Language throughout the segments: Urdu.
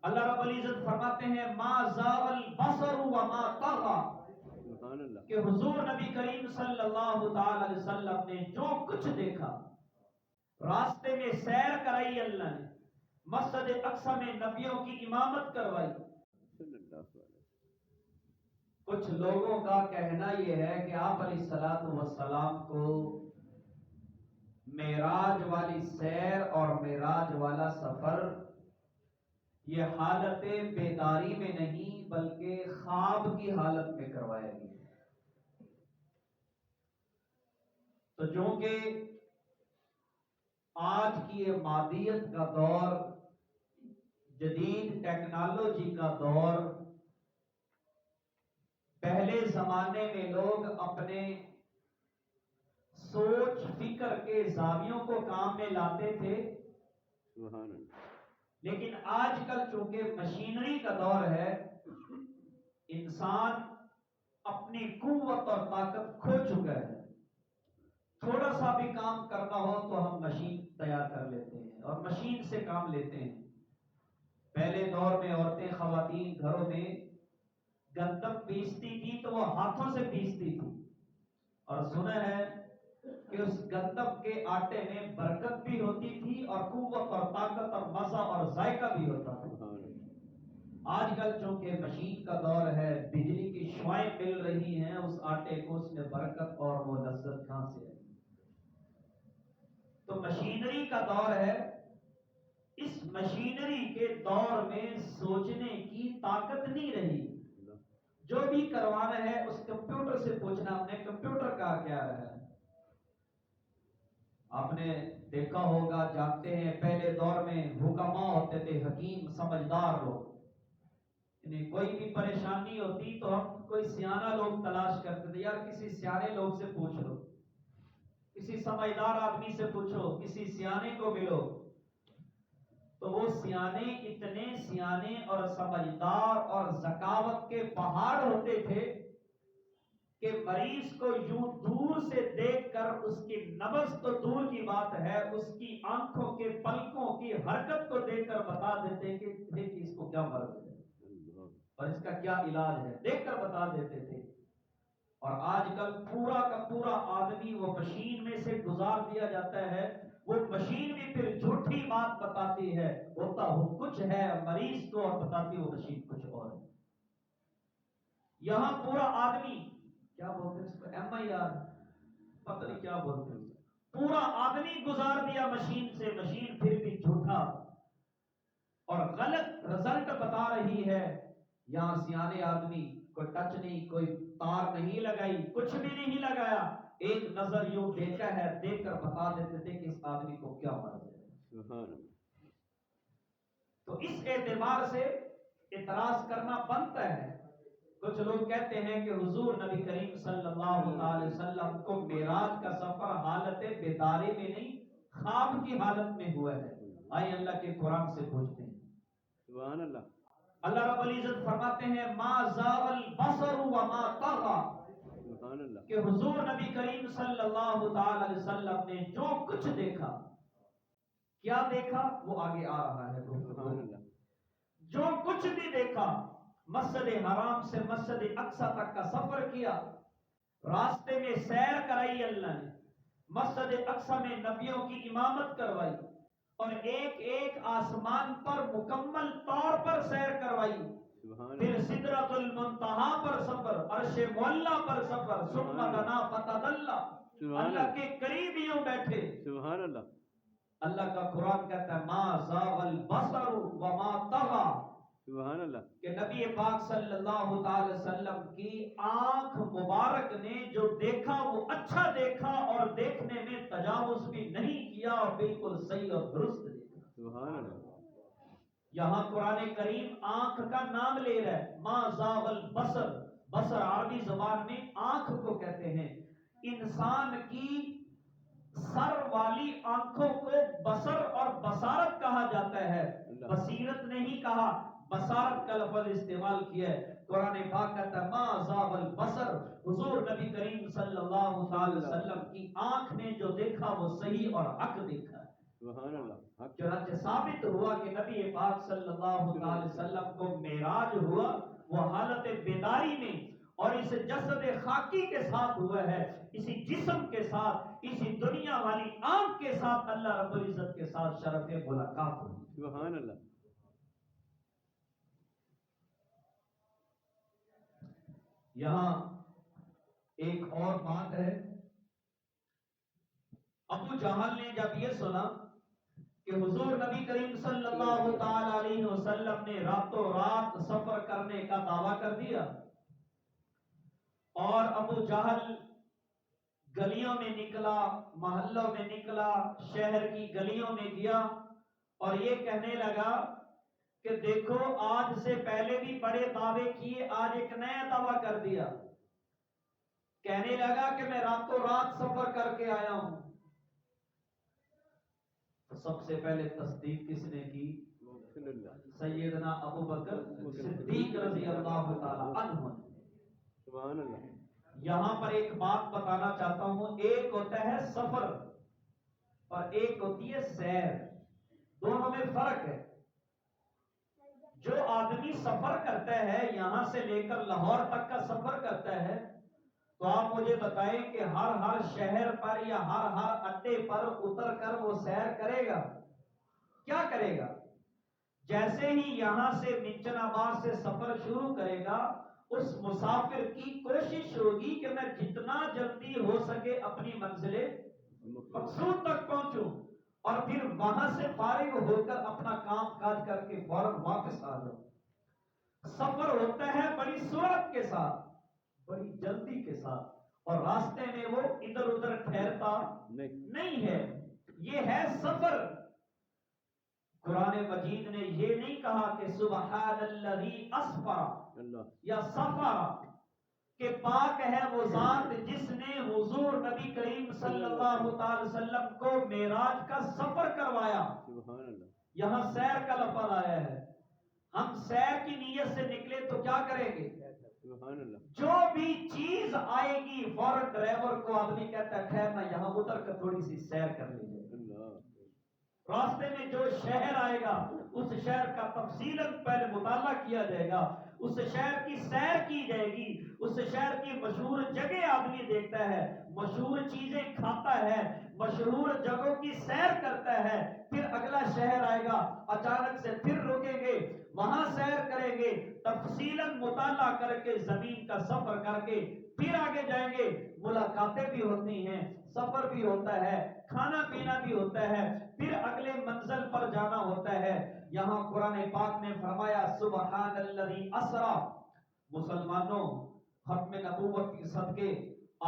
اللہ رب العزت فرماتے ہیں ما زاغ البصر وما طغى، کہ حضور نبی کریم صلی اللہ تعالی علیہ وسلم نے جو کچھ دیکھا، راستے میں سیر کرائی اللہ نے، مسجد اقصی میں نبیوں کی امامت کروائی۔ کچھ لوگوں کا کہنا یہ ہے کہ آپ علیہ الصلوۃ والسلام کو معراج والی سیر اور معراج والا سفر یہ حالت بیداری میں نہیں بلکہ خواب کی حالت میں کروایا گیا۔ تو جو کہ آج کی یہ مادیت کا دور، جدید ٹیکنالوجی کا دور، پہلے زمانے میں لوگ اپنے سوچ فکر کے زاویوں کو کام میں لاتے تھے، لیکن آج کل چونکہ مشینری کا دور ہے، انسان اپنی قوت اور طاقت کھو چکا ہے۔ تھوڑا سا بھی کام کرنا ہو تو ہم مشین تیار کر لیتے ہیں اور مشین سے کام لیتے ہیں۔ پہلے دور میں عورتیں، خواتین گھروں میں گندم پیستی تھی تو وہ ہاتھوں سے پیستی تھی، اور سنا ہے کہ اس گندم کے آٹے میں برکت بھی ہوتی تھی اور قوت اور طاقت اور مزہ اور ذائقہ بھی ہوتا تھا۔ آج کل چونکہ مشین کا دور ہے، بجلی کی شعائیں مل رہی ہیں، اس آٹے کو اس میں برکت اور وہ لذت کہاں سے ہے؟ تو مشینری کا دور ہے۔ اس مشینری کے دور میں سوچنے کی طاقت نہیں رہی۔ جو بھی کروانا ہے اس کمپیوٹر سے پوچھنا، ہم نے کمپیوٹر کا کیا رہا ہے۔ آپ نے دیکھا ہوگا، جانتے ہیں، پہلے دور میں حکماء ہوتے تھے، حکیم سمجھدار لوگ، یعنی کوئی بھی پریشانی ہوتی تو ہم کوئی سیانہ لوگ تلاش کرتے تھے، یار کسی سیانے لوگ سے پوچھ لو، کسی سمجھدار آدمی سے پوچھو، کسی سیانے کو ملو۔ تو وہ سیانے اتنے سیانے اور سمجھدار اور ذکاوت کے پہاڑ ہوتے تھے کہ مریض کو یوں دور سے دیکھ کر اس کی نبض تو دور کی بات ہے، اس کی آنکھوں کے پلکوں کی حرکت کو دیکھ کر بتا دیتے کہ اس کو کیا مرض ہے اور اس کا کیا علاج ہے، دیکھ کر بتا دیتے تھے۔ اور آج کل پورا کا پورا آدمی وہ مشین میں سے گزار دیا جاتا ہے، وہ مشین بھی پھر جھوٹی بات بتاتی ہے، ہوتا وہ کچھ ہے مریض کو اور بتاتی وہ مشین کچھ اور ہے۔ یہاں پورا آدمی، کیا بولتے ہیں اس کو، ایم آئی آر، پتہ نہیں کیا بولتے ہیں، پورا آدمی گزار دیا مشین سے، مشین پھر بھی جھوٹا اور غلط رزلٹ بتا رہی ہے۔ یہاں سیانے آدمی کوئی ٹچ نہیں، کوئی تار نہیں لگائی، کچھ بھی نہیں لگایا، ایک نظر یوں دیکھا ہے، دیکھ کر بتا دیتے تھے کہ اس آدمی کو کیا مرض ہے۔ تو اس اعتبار سے اعتراض کرنا بنتا ہے۔ کچھ لوگ کہتے ہیں کہ حضور نبی کریم صلی اللہ علیہ وسلم کو معراج کا سفر حالت بیداری میں نہیں، خواب کی حالت میں ہوا ہے۔ آئے اللہ کے قرآن سے پوچھتے ہیں۔ سبحان اللہ۔ اللہ رب العزت فرماتے ہیں ما زاغ البصر وما طغى، سبحان اللہ، کہ حضور نبی کریم صلی اللہ تعالی علیہ وسلم نے جو کچھ دیکھا، کیا دیکھا وہ آگے آ رہا ہے۔ سبحان اللہ، جو کچھ بھی دیکھا، مسجد حرام سے مسجد اقصی تک کا سفر کیا، راستے میں سیر کرائی اللہ نے، مسجد اقصی میں نبیوں کی امامت کروائی اور ایک ایک آسمان پر مکمل طور پر سیر کروائی، پھر سدرۃ المنتہا پر سفر، عرش معلیٰ پر سفر، ثم دنا فتدلی، اللہ کے قریب یوں بیٹھے۔ سبحان اللہ، اللہ کا قرآن کہتا ہے ما زاغ البصر وما طغى، سبحان اللہ، کہ نبی پاک صلی اللہ تعالی وسلم کی آنکھ مبارک نے جو دیکھا وہ اچھا دیکھا اور دیکھنے میں تجاوز بھی نہیں کیا اور بالکل صحیح اور درست دیکھا۔ سبحان اللہ، یہاں قرآن کریم آنکھ کا نام لے رہا ہے، ما زاغ البصر، بصر عربی زبان میں آنکھ کو کہتے ہیں۔ انسان کی سر والی آنکھوں کو بصر اور بصارت کہا جاتا ہے، بصیرت نہیں کہا، بصارت کا لفظ استعمال کیا ہے۔ قرآن پاک کہتا ہے ما زاغ البصر، حضور نبی کریم صلی اللہ علیہ وسلم کی آنکھ نے جو دیکھا وہ صحیح اور حق دیکھا ہے۔ سبحان اللہ حق چنانچہ ثابت ہوا کہ نبی پاک صلی اللہ علیہ وسلم کو معراج ہوا وہ حالت بیداری میں، اور اس جسد خاکی کے ساتھ ہوا ہے، اسی جسم کے ساتھ، اسی دنیا والی آنکھ کے ساتھ اللہ رب العزت کے ساتھ شرف ملاقات ہوئی۔ سبحان اللہ یہاں ایک اور بات ہے، ابو جہل نے جب یہ سنا کہ حضور نبی کریم صلی اللہ تعالی علیہ وسلم نے راتوں رات سفر کرنے کا دعویٰ کر دیا، اور ابو جہل گلیوں میں نکلا، محلوں میں نکلا، شہر کی گلیوں میں گیا اور یہ کہنے لگا کہ دیکھو آج سے پہلے بھی بڑے دعوے کیے، آج ایک نیا دعویٰ کر دیا۔ کہنے لگا کہ میں راتوں رات سفر کر کے آیا ہوں۔ تو سب سے پہلے تصدیق کس نے کی؟ سیدنا ابو بکر صدیق رضی اللہ تعالی عنہ۔ سبحان اللہ یہاں پر ایک بات بتانا چاہتا ہوں، ایک ہوتا ہے سفر اور ایک ہوتی ہے سیر، دونوں میں فرق ہے۔ جو آدمی سفر کرتا ہے، یہاں سے لے کر لاہور تک کا سفر کرتا ہے، تو آپ مجھے بتائیں کہ ہر شہر پر یا ہر اڈے پر اتر کر وہ سیر کرے گا؟ کیا کرے گا؟ جیسے ہی یہاں سے منچن آباد سے سفر شروع کرے گا، اس مسافر کی کوشش ہوگی کہ میں جتنا جلدی ہو سکے اپنی منزل مقصود تک پہنچوں، اور پھر وہاں سے فارغ ہو کر اپنا کام کاج کر کے فوراً واپس آ جاؤں۔ سفر ہوتا ہے بڑی سرعت کے ساتھ، بڑی جلدی کے ساتھ، اور راستے میں وہ ادھر ادھر ٹھہرتا نہیں ہے، یہ ہے سفر۔ قرآن مجید نے یہ نہیں کہا کہ سبحان الذی اسفر یا سفر، کہ پاک ہے وہ ذات جس نے حضور نبی کریم صلی اللہ تعالی وسلم کو معراج کا سفر کروایا۔ سبحان اللہ یہاں سیر کا لفظ آیا ہے، ہم سیر کی نیت سے نکلے تو کیا کریں گے؟ سبحان اللہ جو بھی چیز آئے گی فوراً ڈرائیور کو آدمی کہتا ہے خیر میں یہاں اتر کر تھوڑی سی سیر کر لیجیے۔ راستے میں جو شہر آئے گا اس شہر کا تفصیلاً پہلے مطالعہ کیا جائے گا، اس شہر کی سیر کی جائے گی، اس شہر کی مشہور جگہ آدمی دیکھتا ہے، مشہور چیزیں کھاتا ہے، مشہور جگہوں کی سیر کرتا ہے، پھر اگلا شہر آئے گا اچانک سے پھر رکیں گے، وہاں سیر کریں گے، تفصیلاً مطالعہ کر کے زمین کا سفر کر کے پھر آگے جائیں گے۔ ملاقاتیں بھی ہوتی ہیں، سفر بھی ہوتا ہے، کھانا پینا بھی ہوتا ہے، پھر اگلے منزل پر جانا ہوتا ہے۔ یہاں قرآن پاک نے فرمایا سبحان الذی اسرا۔ مسلمانوں، ختم نبوت کے صدقے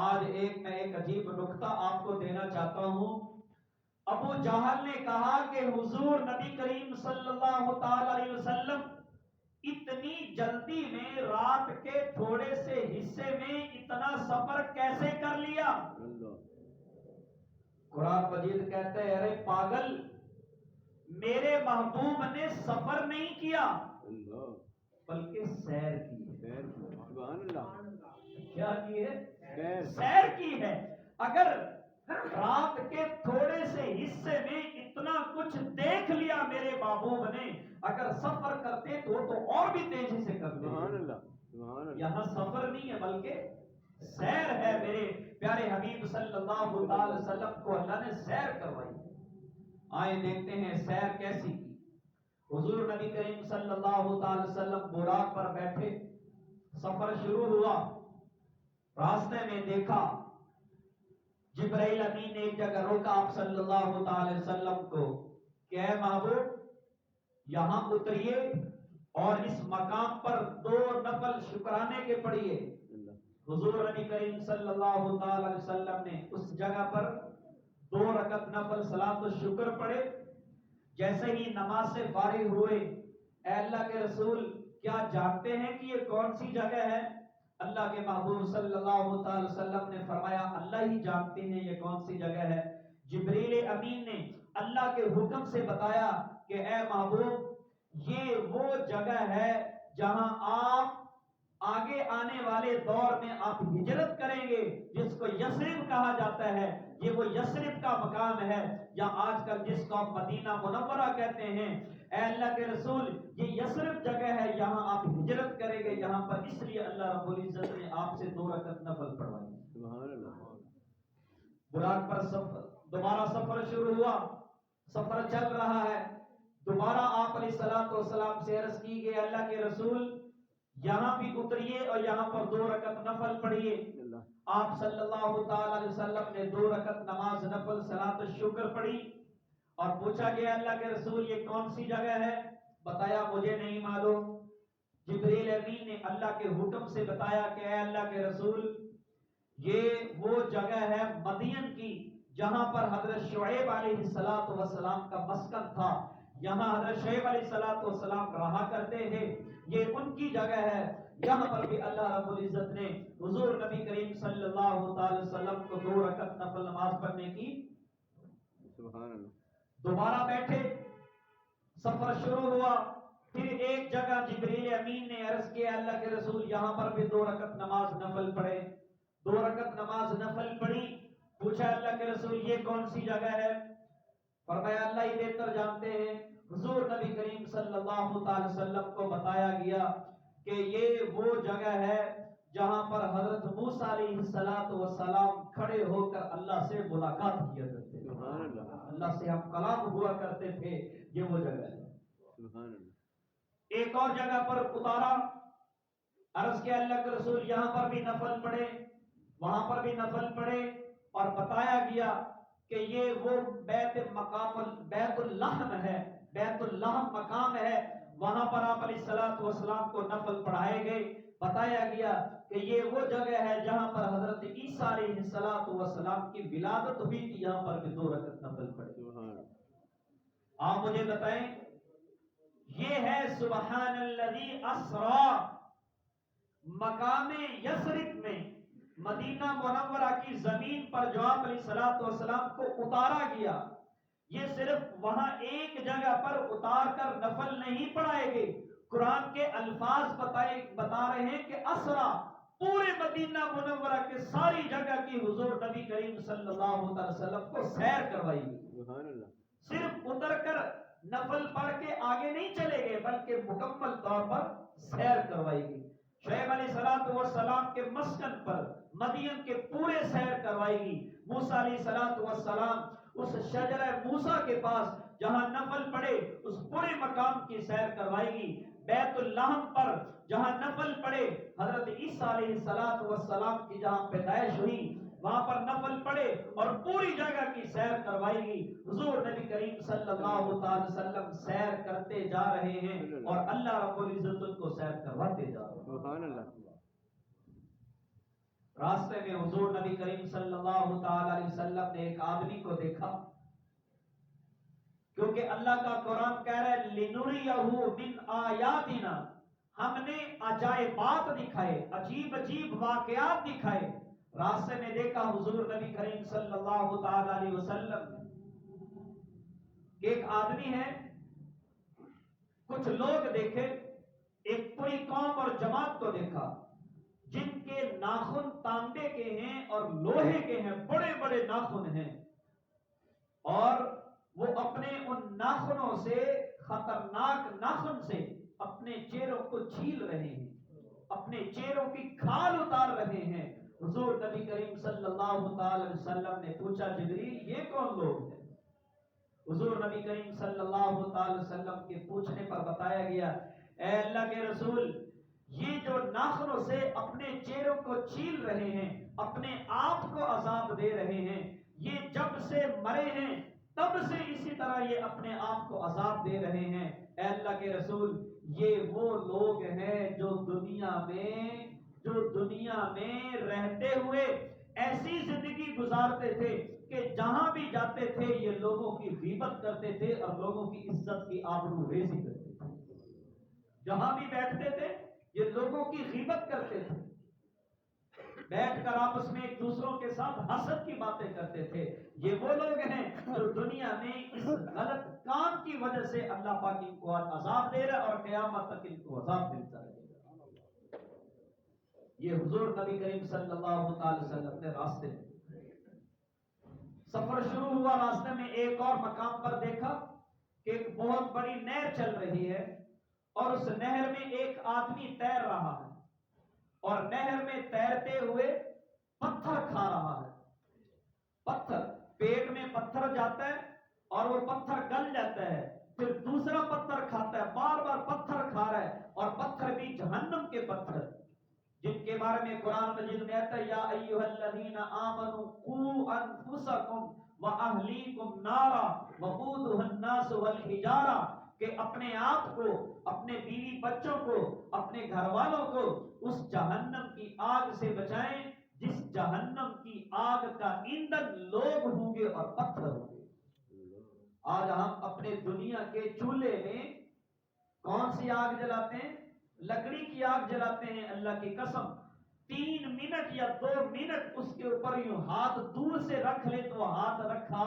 آج میں ایک عجیب نکتہ آپ کو دینا چاہتا ہوں۔ ابو جہل نے کہا کہ حضور نبی کریم صلی اللہ تعالی علیہ وسلم اتنی جلدی میں رات کے تھوڑے سے حصے میں اتنا سفر کیسے کر لیا؟ قرآن مجید کہتے ہیں ارے پاگل، میرے محبوب نے سفر نہیں کیا بلکہ سیر کی ہے۔ سبحان اللہ کیا کی ہے؟ سیر سیر کی ہے۔ اگر رات کے تھوڑے سے حصے میں اتنا کچھ دیکھ لیا میرے محبوب نے، اگر سفر کرتے تو اور بھی تیزی سے کرتے۔ سبحان اللہ سبحان اللہ یہاں سفر نہیں ہے بلکہ سیر ہے۔ میرے پیارے حبیب صلی اللہ علیہ وسلم کو اللہ نے سیر کروائی۔ آئے دیکھتے ہیں سیر کیسی کی۔ حضور نبی کریم صلی اللہ علیہ وسلم براق پر بیٹھے، سفر شروع ہوا، راستے میں دیکھا جبرائیل امین نے ایک جگہ روکا آپ صلی اللہ علیہ وسلم کو کہ اے محبوب یہاں اتریے اور اس مقام پر 2 نفل شکرانے کے پڑھیے۔ حضور نبی کریم صلی اللہ علیہ وسلم نے اس جگہ پر 2 رکعت نفل صلاۃ الشکر پڑھے۔ جیسے ہی نماز سے فارغ ہوئے، اے اللہ کے رسول کیا جانتے ہیں کہ یہ کون سی جگہ ہے؟ اللہ کے محبوب صلی اللہ علیہ وسلم نے فرمایا اللہ ہی جانتے ہیں یہ کون سی جگہ ہے۔ جبریل امین نے اللہ کے حکم سے بتایا کہ اے محبوب یہ وہ جگہ ہے جہاں آپ آگے آنے والے دور میں آپ ہجرت کریں گے جس کو یثرب کہا جاتا ہے، یہ وہ یثرب کا مقام ہے، یا آج کل جس کو آپ مدینہ منورہ کہتے ہیں، اے اللہ کے رسول یہ یثرب جگہ ہے، یہاں آپ ہجرت کریں گے یہاں پر، اس لیے اللہ رب العزت نے آپ سے 2 رکعت نفل پڑھوائی۔ سبحان اللہ۔ براق پر دوبارہ سفر شروع ہوا، سفر چل رہا ہے، دوبارہ آپ علیہ الصلوۃ والسلام سے عرض کی گئی اللہ کے رسول یہاں بھی اتریے اور یہاں پر 2 رکعت نفل پڑھیے۔ آپ صلی اللہ تعالی علیہ وسلم نے 2 رکعت نماز نفل صلاۃ الشکر پڑھی اور پوچھا گیا اللہ کے رسول یہ کون سی جگہ ہے؟ بتایا مجھے نہیں معلوم۔ جبریل امین نے اللہ کے حکم سے بتایا کہ اے اللہ کے رسول یہ وہ جگہ ہے مدین کی جہاں پر حضرت شعیب علیہ السلام کا مسکن تھا، یہاں حضرت شعیب علیہ السلام رہا کرتے تھے، یہ ان کی جگہ ہے۔ یہاں پر بھی اللہ رب العزت نے حضور نبی کریم صلی اللہ تعالی وسلم کو 2 رکعت نفل نماز پڑھنے کی۔ سبحان اللہ۔ دوبارہ بیٹھے، سفر شروع ہوا، پھر ایک جگہ جبریل امین نے عرض کیا اللہ کے رسول یہاں پر بھی 2 رکعت نماز نفل پڑھے۔ 2 رکعت نماز نفل پڑھی، پوچھا اللہ کے رسول یہ کون سی جگہ ہے؟ فرمایا اللہ ہی بہتر جانتے ہیں۔ حضور نبی کریم صلی اللہ تعالی وسلم کو بتایا گیا کہ یہ وہ جگہ ہے جہاں پر حضرت موسیٰ علیہ السلام کھڑے ہو کر اللہ سے ملاقات کیا کرتے تھے، سبحان اللہ۔ اللہ سے ہم کلام ہوا کرتے تھے، یہ وہ جگہ ہے۔ سبحان اللہ۔ ایک اور جگہ پر اتارا، عرض کیا اللہ کے رسول یہاں پر بھی نفل پڑھے، وہاں پر بھی نفل پڑھے، اور بتایا گیا کہ یہ وہ بیت اللحم ہے، بیت اللحم مقام ہے، وہاں پر آپ علیہ السلام کو نفل پڑھائے گئے۔ بتایا گیا کہ یہ وہ جگہ ہے جہاں پر حضرت عیسیٰ علیہ السلام کی ولادت ہوئی تھی، یہاں پر بھی 2 رکعت نفل پڑھے۔ سبحان اللہ۔ آپ مجھے بتائیں یہ ہے سبحان الذی اسرا، مقام یثرب میں مدینہ منورہ کی زمین پر جو آپ علیہ السلام کو اتارا گیا، یہ صرف وہاں ایک جگہ پر اتار کر نفل نہیں پڑھائے گئے، قرآن کے الفاظ بتا رہے ہیں کہ اسرا، پورے مدینہ منورہ کے ساری جگہ کی حضور نبی کریم صلی اللہ علیہ وسلم کو سیر کروائی گئی۔ سبحان اللہ۔ صرف اتر کر نفل پڑھ کے آگے نہیں چلے گئے بلکہ مکمل طور پر سیر کروائی گئی۔ شعیب علیہ السلام کے مسکن پر مدین کے پورے سیر کروائی گئی۔ موسیٰ علیہ السلام اس شجرہ موسیٰ کے پاس جہاں نفل پڑے اس پورے مقام کی سیر کروائی گئی۔ بیت اللحم پر جہاں نفل پڑے، حضرت عیسیٰ علیہ السلام کی جہاں پیدائش ہوئی وہاں پر نفل پڑے اور پوری جگہ کی سیر کروائی گئی۔ حضور نبی کریم صلی اللہ تعالی وسلم سیر کرتے جا رہے ہیں اور اللہ رب العزت ان کو سیر کرواتے جا رہے ہیں۔ سبحان اللہ۔ راستے میں حضور نبی کریم صلی اللہ تعالی علیہ وسلم نے ایک آدمی کو دیکھا، کیونکہ اللہ کا قرآن کہہ رہا ہے لِنُرِيَهُ مِنْ آیاتنا، ہم نے عجائبات دکھائے، عجیب عجیب واقعات دکھائے۔ راستے میں دیکھا حضور نبی کریم صلی اللہ تعالی علیہ وسلم ایک آدمی ہے، کچھ لوگ دیکھے، ایک پوری قوم اور جماعت کو دیکھا جن کے ناخن تانبے کے ہیں اور لوہے کے ہیں، بڑے بڑے ناخن ہیں، اور وہ اپنے ان ناخنوں سے، خطرناک ناخن سے اپنے چہروں کو چھیل رہے ہیں، اپنے چہروں کی کھال اتار رہے ہیں۔ حضور نبی کریم صلی اللہ تعالی وسلم نے پوچھا جبریل یہ کون لوگ ہیں؟ حضور نبی کریم صلی اللہ تعالی وسلم کے پوچھنے پر بتایا گیا اے اللہ کے رسول یہ جو ناخنوں سے اپنے چہروں کو چھیل رہے ہیں، اپنے آپ کو عذاب دے رہے ہیں، یہ جب سے مرے ہیں تب سے اسی طرح یہ اپنے آپ کو عذاب دے رہے ہیں۔ اے اللہ کے رسول یہ وہ لوگ ہیں جو دنیا میں رہتے ہوئے ایسی زندگی گزارتے تھے کہ جہاں بھی جاتے تھے یہ لوگوں کی غیبت کرتے تھے اور لوگوں کی عزت کی آبرو ریزی کرتے تھے، جہاں بھی بیٹھتے تھے یہ لوگوں کی غیبت کرتے تھے، بیٹھ کر آپس میں ایک دوسروں کے ساتھ حسد کی باتیں کرتے تھے۔ یہ وہ لوگ ہیں جو دنیا میں اس غلط کام کی وجہ سے اللہ پاک ان کو عذاب دے رہا ہے اور قیامت تک ان کو عذاب ملتا رہے گا۔ یہ حضور نبی کریم صلی اللہ علیہ وسلم نے راستے میں سفر شروع ہوا، راستے میں ایک اور مقام پر دیکھا کہ ایک بہت بڑی نہر چل رہی ہے اور اس نہر میں ایک آدمی تیر رہا ہے اور نہر میں تیرتے ہوئے پتھر کھا رہا ہے. پتھر پیٹ میں پتھر جاتا ہے اور وہ پتھر گل جاتا ہے، پھر دوسرا پتھر کھاتا ہے، بار بار پتھر کھا رہا ہے اور پتھر بھی جہنم کے پتھر جن کے بارے میں قرآن مجید میں آتا ہے یا ایھا الذین آمنوا قوا انفسکم واہلیکم نارا وقودھا الناس والحجارہ، کہ اپنے آپ کو، اپنے بیوی بچوں کو، اپنے گھر والوں کو اس جہنم کی آگ سے بچائیں جس جہنم کی آگ کا ایندھن لوگ ہوں گے اور پتھر ہوں گے. آج ہم اپنے دنیا کے چولہے میں کون سی آگ جلاتے ہیں؟ لکڑی کی آگ جلاتے ہیں. اللہ کی قسم 3 منٹ یا 2 منٹ اس کے اوپر یوں ہاتھ دور سے رکھ لے تو ہاتھ رکھا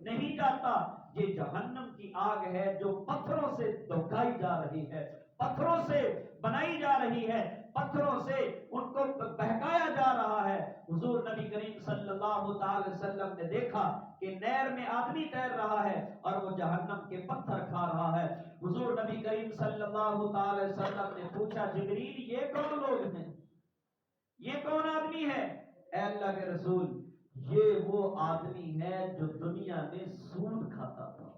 نہیں جاتا. یہ جہنم کی آگ ہے جو پتھروں سے دھوکائی جا رہی ہے، پتھروں سے بنائی جا رہی ہے، پتھروں سے ان کو بہکایا جا رہا ہے. حضور نبی کریم صلی اللہ تعالی وسلم نے دیکھا کہ نہر میں آدمی تیر رہا ہے اور وہ جہنم کے پتھر کھا رہا ہے. حضور نبی کریم صلی اللہ تعالی وسلم نے پوچھا جبریل یہ کون لوگ ہیں، یہ کون آدمی ہے؟ اے اللہ کے رسول یہ وہ آدمی ہے جو دنیا میں سود کھاتا تھا.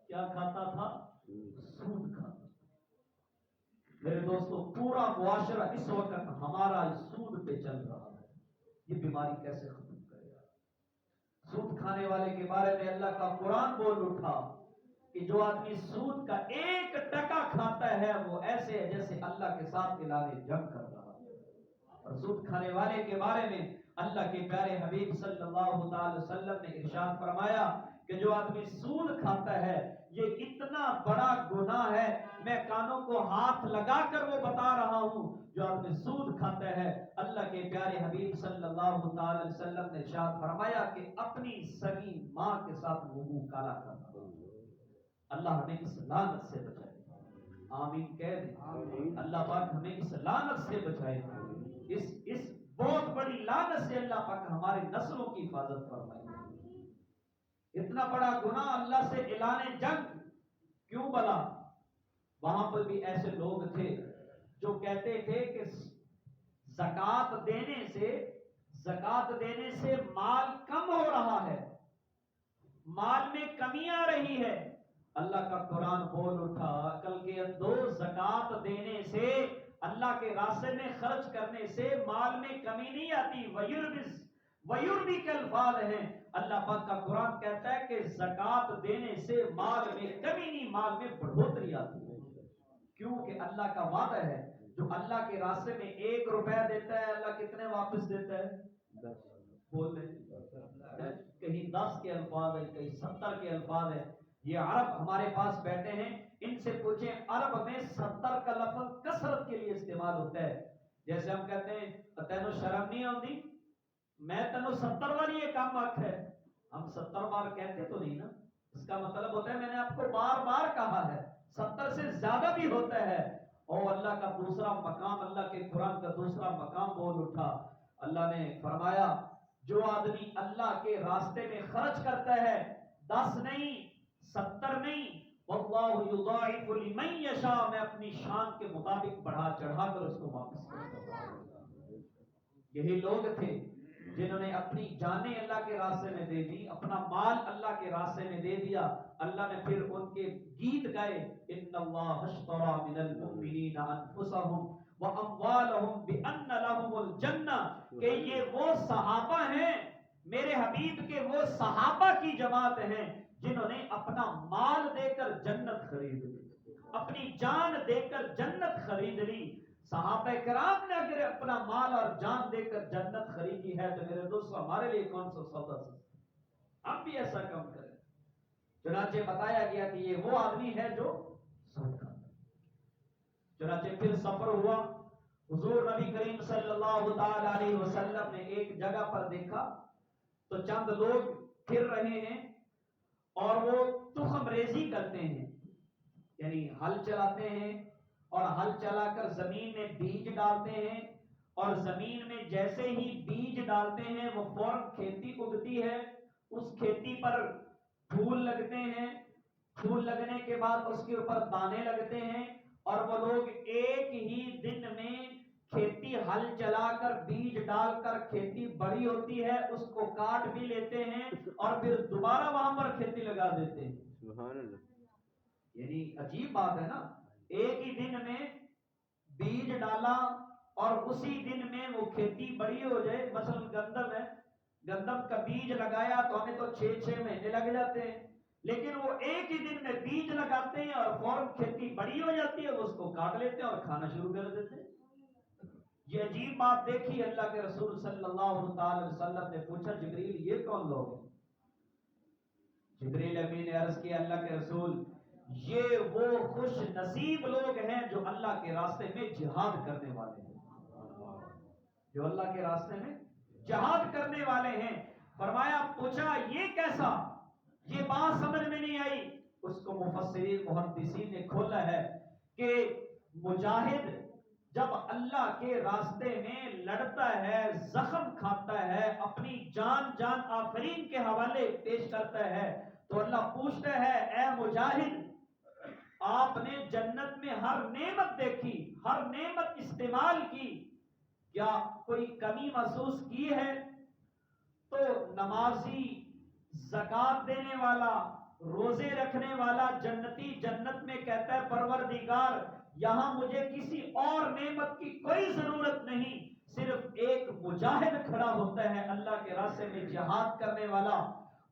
کیا کھاتا تھا؟ سود کھاتا. میرے دوستو پورا معاشرہ اس وقت ہمارا سود پہ چل رہا ہے. یہ بیماری کیسے ختم کرے گا؟ سود کھانے والے کے بارے میں اللہ کا قرآن بول اٹھا کہ جو آدمی سود کا 1 ٹکا کھاتا ہے وہ ایسے ہے جیسے اللہ کے ساتھ اعلان جنگ کر رہا ہے. اور سود کھانے والے کے بارے میں اللہ کے پیارے حبیب صلی اللہ تعالی وسلم نے ارشاد فرمایا کہ جو آدمی سود کھاتا ہے یہ اتنا بڑا گناہ ہے، میں کانوں کو ہاتھ لگا کر وہ بتا رہا ہوں، جو آدمی سود کھاتا ہے اللہ کے پیارے حبیب صلی اللہ تعالی وسلم نے ارشاد فرمایا کہ اپنی سگی ماں کے ساتھ وہ منہ کالا کرتا. اللہ ہمیں اس لعنت سے بچائے. آمین کہہ دیں. اللہ پاک ہمیں اس لعنت سے بچائے، اس بہت بڑی لعنت سے اللہ پاک ہماری نسلوں کی حفاظت فرمائے. اتنا بڑا گناہ اللہ سے اعلان جنگ کیوں بلا؟ وہاں پر بھی ایسے لوگ تھے جو کہتے تھے کہ زکات دینے سے مال کم ہو رہا ہے، مال میں کمی آ رہی ہے. اللہ کا قرآن بول اٹھا عقل کے اندو زکات دینے سے، اللہ کے راستے میں خرچ کرنے سے مال میں کمی نہیں آتی. ویربی کے الفاظ ہیں. اللہ پاک کا قرآن کہتا ہے کہ زکات دینے سے مال میں کمی نہیں، مال میں بڑھوتری آتی ہے. کیونکہ اللہ کا وعدہ ہے جو اللہ کے راستے میں 1 روپیہ دیتا ہے اللہ کتنے واپس دیتا ہے؟ 10. بول رہے کہیں 10 کے الفاظ ہے، کہیں 70 کے الفاظ ہے. یہ عرب ہمارے پاس بیٹھے ہیں، ان سے پوچھیں عرب میں 70 کا لفظ کثرت کے لیے استعمال ہوتا ہے. جیسے ہم کہتے ہیں تینوں شرم نہیں آتی، میں تینوں 70 والی یہ کام آخ ہے. ہم 70 بار کہتے تو نہیں نا، اس کا مطلب ہوتا ہے میں نے آپ کو بار بار کہا ہے. 70 سے زیادہ بھی ہوتا ہے. اور اللہ کا دوسرا مقام، اللہ کے قرآن کا دوسرا مقام بول اٹھا. اللہ نے فرمایا جو آدمی اللہ کے راستے میں خرچ کرتا ہے 10 نہیں 70 نہیں، واللہ یضاعف لمن یشاء، میں اپنی شان کے مطابق بڑھا چڑھا کر اس کو واپس کرتا ہوں. یہی لوگ تھے جنہوں نے اپنی جانیں اللہ کے راستے میں دے دی، اپنا مال اللہ کے راستے میں دے دیا. اللہ نے پھر ان کے گیت گائے ان اللہ اشتری من المؤمنین انفسهم واموالهم بان لهم الجنہ، کہ یہ وہ صحابہ ہیں، میرے حبیب کے وہ صحابہ کی جماعت ہیں جنہوں نے اپنا مال دے کر جنت خرید لی، اپنی جان دے کر جنت خرید لی. صحابہ کرام نے اگر اپنا مال اور جان دے کر جنت خریدی ہے تو میرے دوستو ہمارے لیے کون سا سودا سے ہم بھی ایسا کام کریں. چنانچہ بتایا گیا کہ یہ وہ آدمی ہے جو سود کھاتا ہے. چنانچہ پھر سفر ہوا. حضور نبی کریم صلی اللہ تعالی علیہ وسلم نے ایک جگہ پر دیکھا تو چند لوگ پھر رہے ہیں اور وہ تخم ریزی کرتے ہیں، یعنی ہل چلاتے ہیں اور ہل چلا کر زمین میں بیج ڈالتے ہیں، اور زمین میں جیسے ہی بیج ڈالتے ہیں وہ فوراً کھیتی اگتی ہے، اس کھیتی پر پھول لگتے ہیں، پھول لگنے کے بعد اس کے اوپر دانے لگتے ہیں، اور وہ لوگ ایک ہی دن میں کھیتی ہل چلا کر بیج ڈال کر کھیتی بڑی ہوتی ہے، اس کو کاٹ بھی لیتے ہیں اور پھر دوبارہ وہاں پر کھیتی لگا دیتے ہیں۔ سبحان اللہ۔ یعنی عجیب بات ہے نا، ایک ہی دن میں بیج ڈالا اور اسی دن میں وہ کھیتی بڑی ہو جائے۔ مثلا گندم ہے، گندم کا بیج لگایا تو ہمیں تو 6 مہینے لگ جاتے ہیں، لیکن وہ ایک ہی دن میں بیج لگاتے ہیں اور فوراً کھیتی بڑی ہو جاتی ہے، وہ اس کو کاٹ لیتے ہیں اور کھانا شروع کر دیتے ہیں۔ یہ عجیب بات دیکھی، اللہ کے رسول صلی اللہ تعالی وسلم نے پوچھا جبریل یہ کون لوگ ہیں؟ جبریل امین نے عرض کیا اللہ کے رسول یہ وہ خوش نصیب لوگ ہیں جو اللہ کے راستے میں جہاد کرنے والے ہیں، جو اللہ کے راستے میں جہاد کرنے والے ہیں۔ فرمایا پوچھا یہ کیسا؟ یہ بات سمجھ میں نہیں آئی۔ اس کو مفسرین محدثین نے کھولا ہے کہ مجاہد جب اللہ کے راستے میں لڑتا ہے، زخم کھاتا ہے، اپنی جان آفرین کے حوالے پیش کرتا ہے، تو اللہ پوچھتا ہے اے مجاہد آپ نے جنت میں ہر نعمت دیکھی، ہر نعمت استعمال کی، کیا کوئی کمی محسوس کی ہے؟ تو نمازی، زکات دینے والا، روزے رکھنے والا جنتی جنت میں کہتا ہے پروردگار یہاں مجھے کسی اور نعمت کی کوئی ضرورت نہیں، صرف ایک مجاہد کھڑا ہوتا ہے اللہ کے راستے میں جہاد کرنے والا،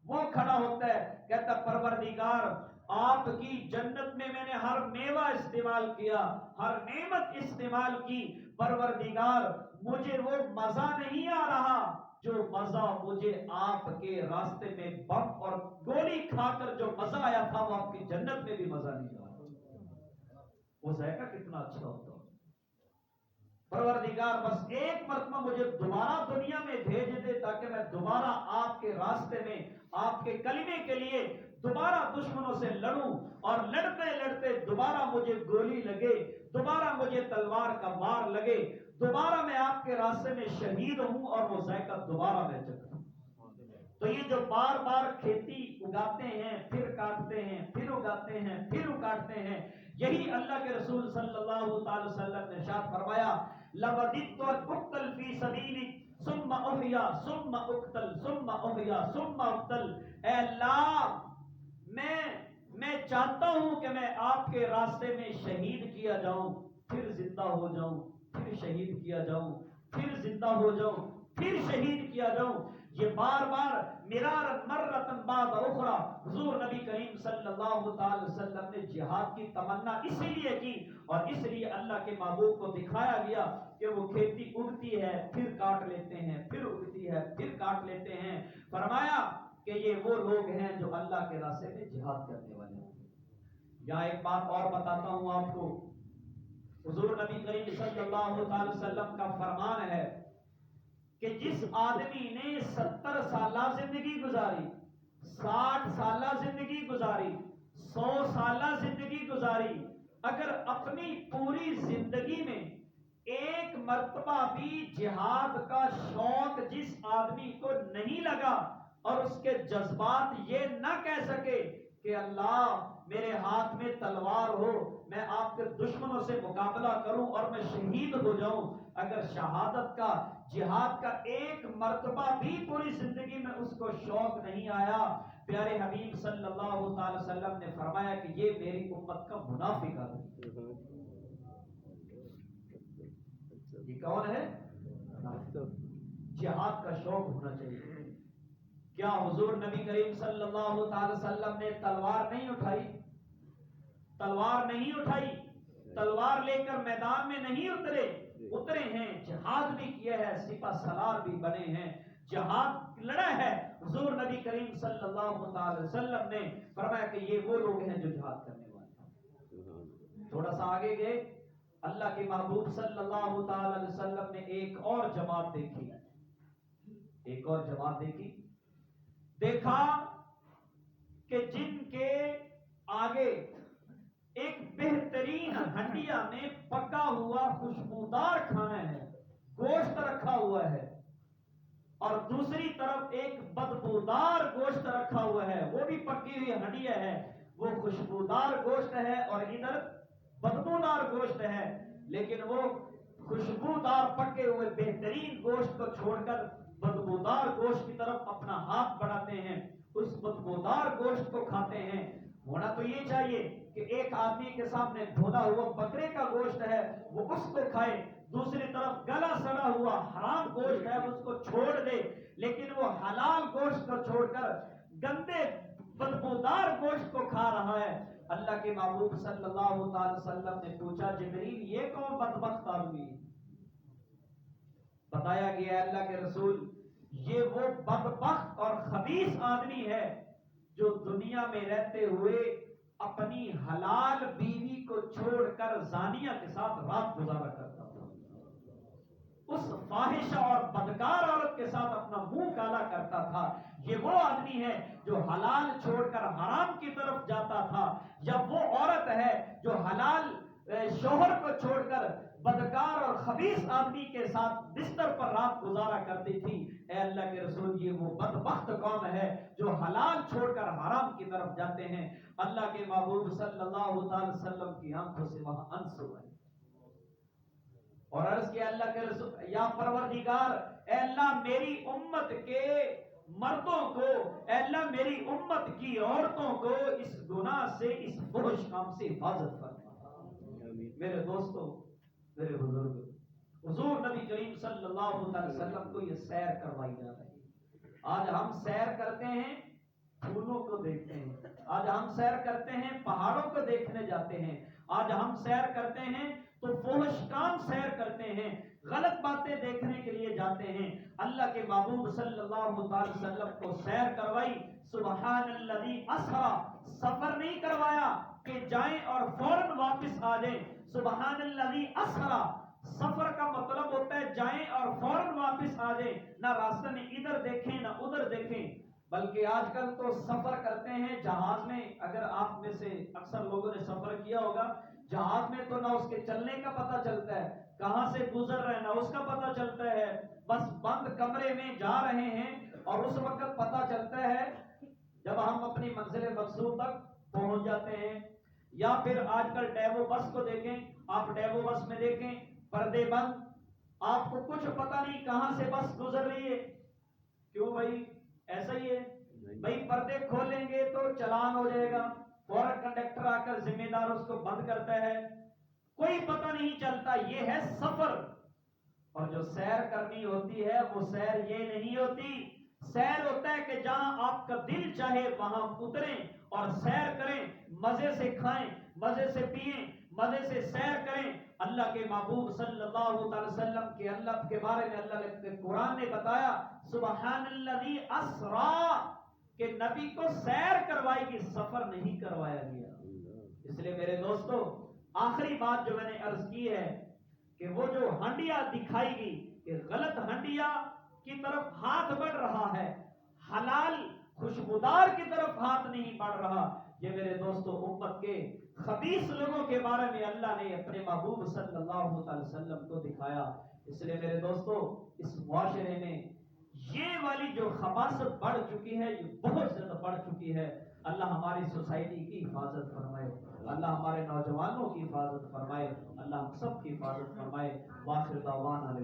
وہ کھڑا ہوتا ہے کہتا پروردگار آپ کی جنت میں نے ہر میوہ استعمال کیا، ہر نعمت استعمال کی، پروردگار مجھے وہ مزہ نہیں آ رہا جو مزہ مجھے آپ کے راستے میں بم اور گولی کھا کر جو مزہ آیا تھا وہ آپ کی جنت میں بھی مزہ نہیں آ رہا۔ وہ ذائقہ کتنا اچھا ہوتا ہے۔ پروردگار بس ایک مرتبہ مجھے دوبارہ دنیا میں بھیج دے تاکہ میں دوبارہ آپ کے راستے میں آپ کے کلمے کے لیے دوبارہ دشمنوں سے لڑوں، اور لڑتے لڑتے دوبارہ مجھے گولی لگے، دوبارہ مجھے تلوار کا وار لگے، دوبارہ میں آپ کے راستے میں شہید ہوں اور وہ ذائقہ دوبارہ میں چکھوں۔ تو یہ جو بار بار کھیتی اگاتے ہیں پھر کاٹتے ہیں، پھر اگاتے ہیں پھر اکاٹتے ہیں، یہی اللہ کے رسول صلی اللہ تعالی وسلم نے ارشاد فرمایا لَوَدِدْتُ أَنْ أُقْتَلَ فِي سَبِيلِكَ ثُمَّ أُحْيَا ثُمَّ أُقْتَلْ ثُمَّ أُحْيَا ثُمَّ أُقْتَلْ۔ اے اللہ میں چاہتا ہوں کہ میں آپ کے راستے میں شہید کیا جاؤں، پھر زندہ ہو جاؤں، پھر شہید کیا جاؤں، پھر زندہ ہو جاؤں، پھر شہید کیا جاؤں۔ یہ بار بار مرارا مرتن بعد اخرى حضور نبی کریم صلی اللہ تعالی وسلم نے جہاد کی تمنا اسی لیے کی، اور اس لیے اللہ کے محبوب کو دکھایا گیا کہ وہ کھیتی اگتی ہے پھر کاٹ لیتے ہیں، پھر اگتی ہے پھر کاٹ لیتے ہیں۔ فرمایا کہ یہ وہ لوگ ہیں جو اللہ کے راستے میں جہاد کرنے والے ہیں۔ یہاں ایک بات اور بتاتا ہوں آپ کو، حضور نبی کریم صلی اللہ تعالی وسلم کا فرمان ہے کہ جس آدمی نے 70 سالہ زندگی گزاری، 60 سالہ زندگی گزاری، 100 سالہ زندگی گزاری، اگر اپنی پوری زندگی میں ایک مرتبہ بھی جہاد کا شوق جس آدمی کو نہیں لگا اور اس کے جذبات یہ نہ کہہ سکے کہ اللہ میرے ہاتھ میں تلوار ہو، میں آپ کے دشمنوں سے مقابلہ کروں اور میں شہید ہو جاؤں، اگر شہادت کا، جہاد کا ایک مرتبہ بھی پوری زندگی میں اس کو شوق نہیں آیا، پیارے حبیب صلی اللہ تعالی وسلم نے فرمایا کہ یہ میری امت کا منافق ہے۔ یہ کون ہے؟ جہاد کا شوق ہونا چاہیے۔ کیا حضور نبی کریم صلی اللہ تعالی وسلم نے تلوار نہیں اٹھائی؟ تلوار نہیں اٹھائی، تلوار لے کر میدان میں نہیں اترے ہیں، جہاد بھی کیا ہے، سپہ سالار بھی بنے ہیں، جہاد لڑا ہے۔ حضور نبی کریم صلی اللہ تعالی وسلم نے فرمایا کہ یہ وہ لوگ ہیں جو جہاد کرنے والے ہیں۔ تھوڑا سا آگے گئے، اللہ کے محبوب صلی اللہ تعالی وسلم نے ایک اور جماعت دیکھی، ایک اور جماعت دیکھا کہ جن کے آگے ایک بہترین ہنڈیا ہنڈیا میں پکا ہوا خوشبودار کھانا ہے، گوشت رکھا ہوا ہے، اور دوسری طرف ایک بدبودار گوشت رکھا ہوا ہے، وہ بھی پکی ہوئی ہنڈیا ہے، وہ خوشبودار گوشت ہے اور ادھر بدبودار گوشت ہے، لیکن وہ خوشبودار پکے ہوئے بہترین گوشت کو چھوڑ کر بدبودار گوشت کی طرف اپنا ہاتھ بڑھاتے ہیں، اس بدبودار گوشت کو کھاتے ہیں۔ ہونا تو یہ چاہیے کہ ایک آدمی کے سامنے بھونا ہوا بکرے کا گوشت ہے وہ اس کو کھائے، دوسری طرف گلا سڑا ہوا حرام گوشت ہے اس کو چھوڑ دے، لیکن وہ حلال گوشت کو چھوڑ کر گندے بدبودار گوشت کو کھا رہا ہے۔ اللہ کے محبوب صلی اللہ تعالی وسلم نے پوچھا جبریل یہ کون بدبخت آدمی؟ بتایا گیا اللہ کے رسول یہ وہ بدبخت اور خبیث آدمی ہے جو دنیا میں رہتے ہوئے اپنی حلال بیوی کو چھوڑ کر زانیہ کے ساتھ رات گزارا کرتا تھا، اس فاحشہ اور بدکار عورت کے ساتھ اپنا منہ کالا کرتا تھا۔ یہ وہ آدمی ہے جو حلال چھوڑ کر حرام کی طرف جاتا تھا، یا وہ عورت ہے جو حلال شوہر کو چھوڑ کر بدکار اور خبیث آدمی کے ساتھ بستر پر رات گزارا کرتی تھی۔ اے اللہ کے رسول یہ وہ بدبخت قوم ہے جو حلال چھوڑ کر حرام کی طرف جاتے ہیں۔ اللہ کے محبوب صلی اللہ تعالی وسلم کی آنکھوں سے وہاں آنسو آئے اور عرض کیا اللہ کے رسول یا پروردگار اے اللہ میری امت کے مردوں کو، اے اللہ میری امت کی عورتوں کو اس گناہ سے، اس فحش کام سے حفاظت فرما۔ میرے دوستو، میرے بزرگ، حضور نبی کریم صلی اللہ علیہ وسلم کو یہ سیر کروائی جا رہی ہے۔ آج ہم سیر کرتے ہیں، پھولوں کو دیکھتے ہیں، آج ہم سیر کرتے ہیں، پہاڑوں کو دیکھنے جاتے ہیں، آج ہم سیر کرتے ہیں تو فحش کام سیر کرتے ہیں، غلط باتیں دیکھنے کے لیے جاتے ہیں۔ اللہ کے محبوب صلی اللہ علیہ وسلم کو سیر کروائی، سبحان الذی اسری، سفر نہیں کروایا کہ جائیں اور فوراً واپس آ جائیں، سبحان الذی اسری، سفر کا مطلب ہوتا ہے جائیں اور فوراً واپس آ جائیں، نہ راستہ میں ادھر دیکھیں نہ ادھر دیکھیں، بلکہ آج کل تو سفر کرتے ہیں جہاز میں۔ اگر آپ میں سے اکثر لوگوں نے سفر کیا ہوگا جہاز میں، تو نہ اس کے چلنے کا پتہ چلتا ہے، کہاں سے گزر رہے ہیں نہ اس کا پتہ چلتا ہے، بس بند کمرے میں جا رہے ہیں، اور اس وقت پتہ چلتا ہے جب ہم اپنی منزل مقصود تک پہنچ جاتے ہیں۔ یا پھر آج کل ڈیوو بس کو دیکھیں، آپ ڈیوو بس میں دیکھیں پردے بند، آپ کو کچھ پتہ نہیں کہاں سے بس گزر رہی ہے۔ کیوں بھائی؟ ایسا ہی ہے بھائی، پردے کھولیں گے تو چلان ہو جائے گا، فوراً کنڈکٹر آ کر ذمہ دار اس کو بند کرتا ہے، کوئی پتہ نہیں چلتا۔ یہ ہے سفر۔ اور جو سیر کرنی ہوتی ہے وہ سیر یہ نہیں ہوتی، سیر ہوتا ہے کہ جہاں آپ کا دل چاہے وہاں اتریں اور سیر کریں، مزے سے کھائیں، مزے سے پئیں، مزے سے سیر کریں۔ اللہ کے محبوب صلی اللہ علیہ وسلم کے اللہ کے بارے میں اللہ کے قرآن نے بتایا سبحان الذی اسری، کہ نبی کو سیر کروائی گی، سفر نہیں کروایا گیا۔ اس لیے میرے دوستو، آخری بات جو میں نے عرض کی ہے کہ وہ جو ہنڈیا دکھائی گی کہ غلط ہنڈیا کی طرف ہاتھ بڑھ رہا ہے، حلال خوشبودار کی طرف ہاتھ نہیں بڑھ رہا، یہ میرے دوستو امت کے خبیث لوگوں کے بارے میں اللہ نے اپنے محبوب صلی اللہ علیہ وسلم کو دکھایا۔ اس لیے میرے دوستو، اس معاشرے میں یہ والی جو خباثت بڑھ چکی ہے، یہ بہت زیادہ بڑھ چکی ہے۔ اللہ ہماری سوسائٹی کی حفاظت فرمائے، اللہ ہمارے نوجوانوں کی حفاظت فرمائے، اللہ ہم سب کی حفاظت فرمائے۔ واخر دعوانا